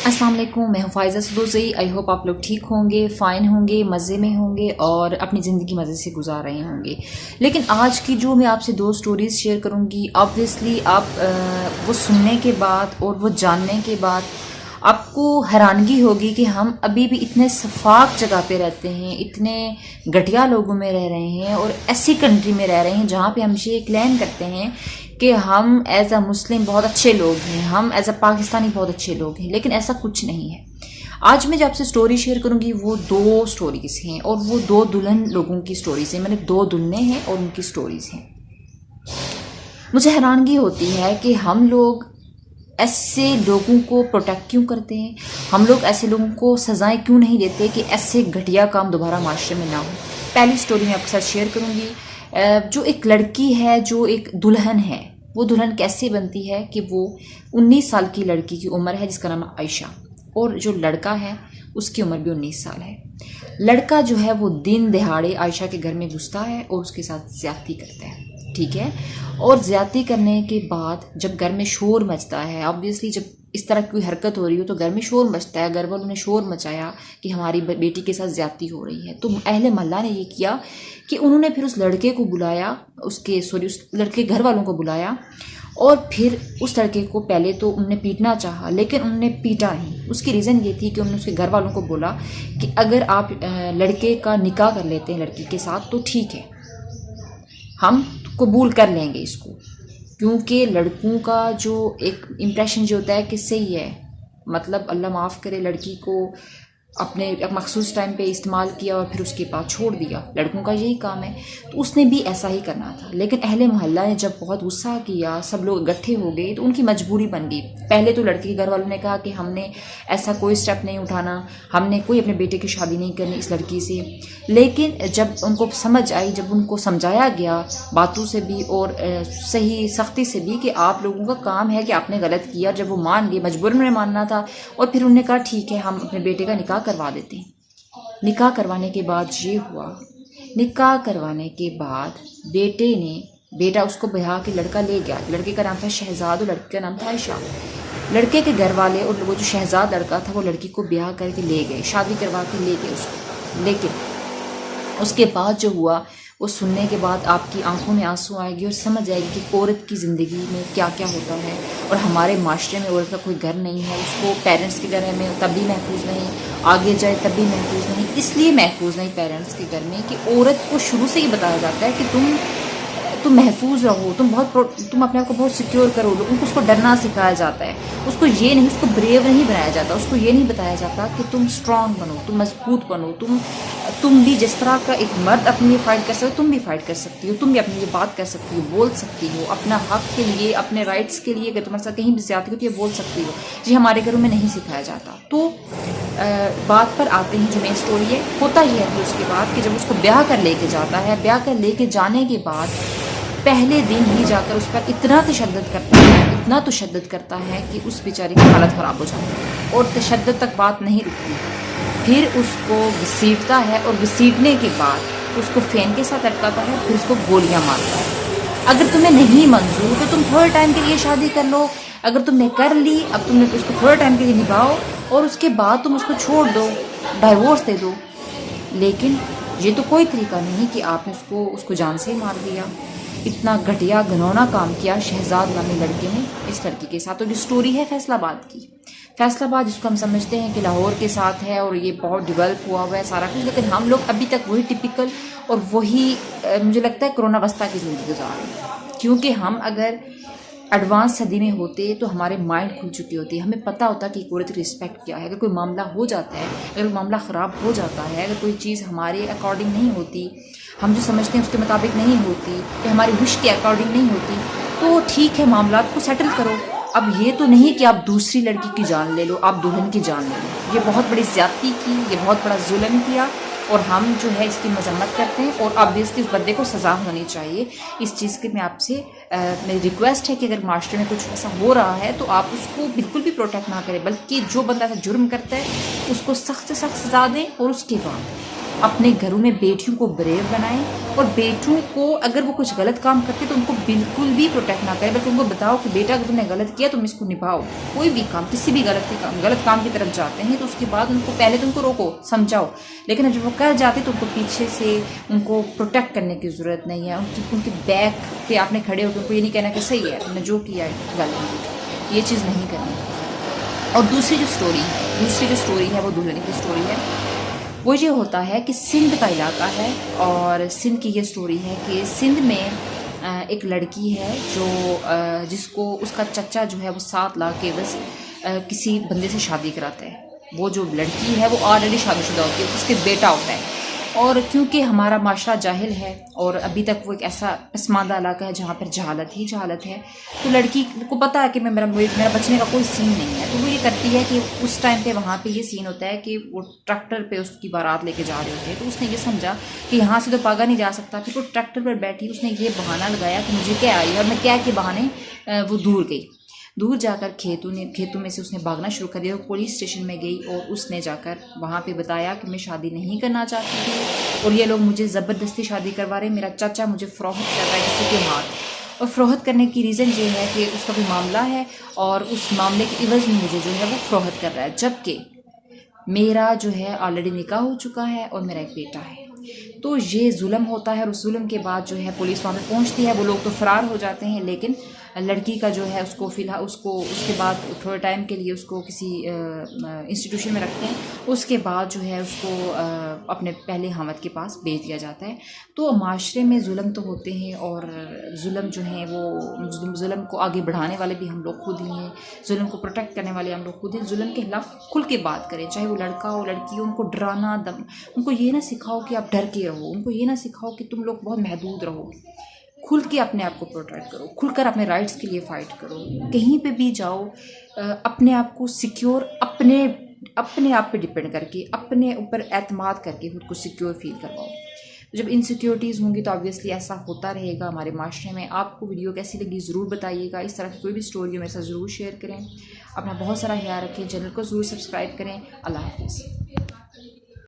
अस्सलाम वालेकुम, मैं हूँ फ़ाइज़ा सदूसी। आई होप आप लोग ठीक होंगे, फ़ाइन होंगे, मज़े में होंगे और अपनी ज़िंदगी मज़े से गुजार रहे होंगे। लेकिन आज की जो मैं आपसे दो स्टोरीज़ शेयर करूँगी, ऑब्वियसली आप वो सुनने के बाद और वो जानने के बाद आपको हैरानगी होगी कि हम अभी भी इतने सफाक जगह पे रहते हैं, इतने घटिया लोगों में रह रहे हैं और ऐसी कंट्री में रह रहे हैं जहाँ पे हम ये क्लेम करते हैं कि हम एज अ मुस्लिम बहुत अच्छे लोग हैं, हम एज अ पाकिस्तानी बहुत अच्छे लोग हैं, लेकिन ऐसा कुछ नहीं है। आज मैं जब आपसे स्टोरी शेयर करूंगी वो दो स्टोरीज हैं और वो दो दुल्हन लोगों की स्टोरीज हैं, मतलब दो दुल्हनें हैं और उनकी स्टोरीज हैं। मुझे हैरानगी होती है कि हम लोग ऐसे लोगों को प्रोटेक्ट क्यों करते हैं, हम लोग ऐसे लोगों को सजाएं क्यों नहीं देते कि ऐसे घटिया काम दोबारा माशरे में ना हो। पहली स्टोरी मैं आपके साथ शेयर करूंगी। जो एक लड़की है, जो एक दुल्हन है, वो दुल्हन कैसे बनती है कि वो 19 साल की लड़की की उम्र है जिसका नाम है आयशा, और जो लड़का है उसकी उम्र भी 19 साल है। लड़का जो है वो दिन दिहाड़े आयशा के घर में घुसता है और उसके साथ ज्यादती करता है, ठीक है। और ज्यादती करने के बाद जब घर में शोर मचता है, ऑब्वियसली जब इस तरह की हरकत हो रही हो तो घर में शोर मचता है। घर वालों ने शोर मचाया कि हमारी बेटी के साथ ज्यादती हो रही है, तो अहले मोहल्ला ने ये किया कि उन्होंने फिर उस लड़के को बुलाया, उस लड़के घर वालों को बुलाया और फिर उस लड़के को पहले तो उन्होंने पीटना चाहा, लेकिन उन्होंने पीटा नहीं। उसकी रीज़न ये थी कि उन्होंने उसके घर वालों को बोला कि अगर आप लड़के का निकाह कर लेते हैं लड़की के साथ तो ठीक है, हम कबूल कर लेंगे इसको, क्योंकि लड़कों का जो एक इम्प्रेशन जो होता है कि सही है, मतलब अल्लाह माफ़ करे, लड़की को अपने मखसूस टाइम पे इस्तेमाल किया और फिर उसके बाद छोड़ दिया। लड़कों का यही काम है, तो उसने भी ऐसा ही करना था। लेकिन अहले मोहल्ला ने जब बहुत गुस्सा किया, सब लोग इकट्ठे हो गए, तो उनकी मजबूरी बन गई। पहले तो लड़के के घर वालों ने कहा कि हमने ऐसा कोई स्टेप नहीं उठाना, हमने कोई अपने बेटे की शादी नहीं करनी इस लड़की से। लेकिन जब उनको समझ आई, जब उनको समझाया गया बातों से भी और सही सख्ती से भी कि आप लोगों का काम है कि आपने गलत किया, जब वो मान गए, मजबूरन में मानना था, और फिर उन्होंने कहा ठीक है हम अपने बेटे का निकाह करवा देते हैं। निकाह करवाने के बाद ये हुआ, निकाह करवाने के बाद बेटा उसको ब्याह के लड़का ले गया। लड़के का नाम था शहजाद और लड़की का नाम था आयशा। लड़के के घर वाले और वो जो शहजाद लड़का था वो लड़की को ब्याह करके ले गए, शादी करवा के ले गए उसको। लेकिन उसके बाद जो हुआ वो सुनने के बाद आपकी आंखों में आंसू आएगी और समझ आएगी कि औरत की ज़िंदगी में क्या क्या होता है। और हमारे माशरे में औरत का कोई घर नहीं है, उसको पेरेंट्स के घर में तब भी महफूज नहीं, आगे जाए तब भी महफूज नहीं। इसलिए महफूज नहीं पेरेंट्स के घर में कि औरत को शुरू से ही बताया जाता है कि तुम महफूज रहो, तुम अपने आप को बहुत सिक्योर करो। उनको उसको डरना सिखाया जाता है, उसको ये नहीं, उसको ब्रेव नहीं बनाया जाता, उसको ये नहीं बताया जाता कि तुम स्ट्रांग बनो, तुम मजबूत बनो, तुम भी जिस तरह का एक मर्द अपने लिए फाइट कर सकते हो, तुम भी फाइट कर सकती हो, तुम भी अपने लिए बात कर सकती हो, बोल सकती हो, अपना हक के लिए, अपने राइट्स के लिए। अगर तुम्हारे साथ कहीं भी ज्यादती होती है बोल सकती हो। ये हमारे घरों में नहीं सिखाया जाता। तो बात पर आते हैं, जो मेन स्टोरी है, होता ही है उसके बाद कि जब उसको ब्याह कर लेके जाता है, ब्याह कर लेके जाने के बाद पहले दिन ही जाकर उस पर इतना तशद्दुद करता है कि उस बेचारे की हालत ख़राब हो जाती है और तशद्दुद तक बात नहीं रुकती। फिर उसको घसीटता है और घसीटने के बाद उसको फैन के साथ अटकाता है, फिर उसको गोलियां मारता है। अगर तुम्हें नहीं मंजूर तो तुम थोड़े टाइम के लिए शादी कर लो, अगर तुमने कर ली, अब तुमने उसको थोड़े टाइम के लिए निभाओ और उसके बाद तुम उसको छोड़ दो, डाइवोर्स दे दो। लेकिन ये तो कोई तरीका नहीं कि आपने उसको जान से ही मार दिया। इतना घटिया घिनौना काम किया शहजाद नामी लड़के ने इस लड़की के साथ। तो जो स्टोरी है फैसलाबाद की, फैसलाबाद जिसको हम समझते हैं कि लाहौर के साथ है और ये बहुत डेवलप हुआ हुआ है सारा कुछ, लेकिन हम लोग अभी तक वही टिपिकल और वही मुझे लगता है कोरोना वस्ता की ज़िंदगी गुजार रहे हैं। क्योंकि हम अगर एडवांस सदी में होते तो हमारे माइंड खुल चुकी होती, हमें पता होता कि औरत की रिस्पेक्ट क्या है। अगर कोई मामला हो जाता है, अगर मामला ख़राब हो जाता है, अगर कोई चीज़ हमारे अकॉर्डिंग नहीं होती, हम जो समझते हैं उसके मुताबिक नहीं होती, या हमारी विश के अकॉर्डिंग नहीं होती, तो ठीक है मामला को सेटल करो। अब ये तो नहीं कि आप दूसरी लड़की की जान ले लो, आप दुल्हन की जान ले लो। ये बहुत बड़ी ज़्यादती की, ये बहुत बड़ा जुल्म किया और हम जो है इसकी मजम्मत करते हैं और ऑब्वियसली इस बंदे को सज़ा होनी चाहिए। इस चीज़ की मैं आपसे मेरी रिक्वेस्ट है कि अगर माशरे में कुछ ऐसा हो रहा है तो आप उसको बिल्कुल भी प्रोटेक्ट ना करें, बल्कि जो बंदा ऐसा जुर्म करता है उसको सख्त से सख्त सज़ा दें और उसके बाद अपने घरों में बेटियों को ब्रेव बनाएं और बेटियों को अगर वो कुछ गलत काम करते तो उनको बिल्कुल भी प्रोटेक्ट ना करें, बल्कि उनको बताओ कि बेटा अगर तुमने गलत किया तुम इसको निभाओ। कोई भी काम, किसी भी गलत काम की तरफ जाते हैं तो उसके बाद उनको पहले तो उनको रोको, समझाओ, लेकिन जब वो कर जाते तो उनको पीछे से उनको प्रोटेक्ट करने की ज़रूरत नहीं है। उनके बैक पे आपने खड़े होकर उनको ये नहीं कहना कि सही है तुमने जो किया है गलत, ये चीज़ नहीं करनी। और दूसरी जो स्टोरी है वो दुल्हन की स्टोरी है। वो ये होता है कि सिंध का इलाका है और सिंध की ये स्टोरी है कि सिंध में एक लड़की है जो जिसको उसका चचा जो है वो 7 लाख के बस किसी बंदे से शादी कराता है। वो जो लड़की है वो ऑलरेडी शादीशुदा होती है, उसके बेटा होता है। और क्योंकि हमारा माशरा जाहिल है और अभी तक वो एक ऐसा पसमानदा इलाका है जहाँ पर जहालत है, तो लड़की को पता है कि मेरा बचने का कोई सीन नहीं है। तो वो ये करती है कि उस टाइम पे वहाँ पे ये सीन होता है कि वो ट्रैक्टर पे उसकी बारात लेके जा रहे होते हैं। तो उसने ये समझा कि यहाँ से तो भागा नहीं जा सकता, फिर वो ट्रैक्टर पर बैठी उसने ये बहाना लगाया कि मुझे क्या आई, और मैं क्या के बहाने वो दूर जाकर खेतों में से उसने भागना शुरू कर दिया। वो पुलिस स्टेशन में गई और उसने जाकर वहाँ पे बताया कि मैं शादी नहीं करना चाहती थी और ये लोग मुझे ज़बरदस्ती शादी करवा रहे हैं, मेरा चाचा मुझे फ़रोख्त कर रहा है किसी के हाथ। और फ़रोख्त करने की रीज़न ये है कि उसका कोई मामला है और उस मामले के इवज़ में मुझे जो है वो फ़रोख्त कर रहा है, जबकि मेरा जो है ऑलरेडी निकाह हो चुका है और मेरा एक बेटा है। तो ये जुल्म होता है और उस जुल्म के बाद जो है पुलिस वहाँ पे पहुँचती है। वो लोग तो फ़रार हो जाते हैं, लेकिन लड़की का जो है उसको फ़िलहाल उसके बाद थोड़े टाइम के लिए उसको किसी इंस्टीट्यूशन में रखते हैं। उसके बाद जो है उसको अपने पहले हामद के पास भेज दिया जाता है। तो माशरे में जुल्म तो होते हैं और जुल्म जो है वो जुल्म को आगे बढ़ाने वाले भी हम लोग खुद ही हैं, जुल्म को प्रोटेक्ट करने वाले हम लोग खुद हैं। जुल्म के खिलाफ खुल के बात करें, चाहे वो लड़का हो लड़की हो। उनको डराना उनको ये ना सिखाओ कि आप डर के रहो, उनको ये ना सिखाओ कि तुम लोग बहुत महदूद रहो। खुल के अपने आप को प्रोटेक्ट करो, खुलकर अपने राइट्स के लिए फ़ाइट करो। कहीं पे भी जाओ अपने आप को सिक्योर, अपने आप पे डिपेंड करके, अपने ऊपर एतमाद करके खुद को सिक्योर फील करवाओ। जब इनसिक्योरिटीज़ होंगी तो ऑब्वियसली ऐसा होता रहेगा हमारे माशरे में। आपको वीडियो कैसी लगी ज़रूर बताइएगा। इस तरह की कोई भी स्टोरी हो मेरे साथ ज़रूर शेयर करें। अपना बहुत सारा ख्याल रखें, चैनल को ज़रूर सब्सक्राइब करें। अल्लाह हाफ़िज़।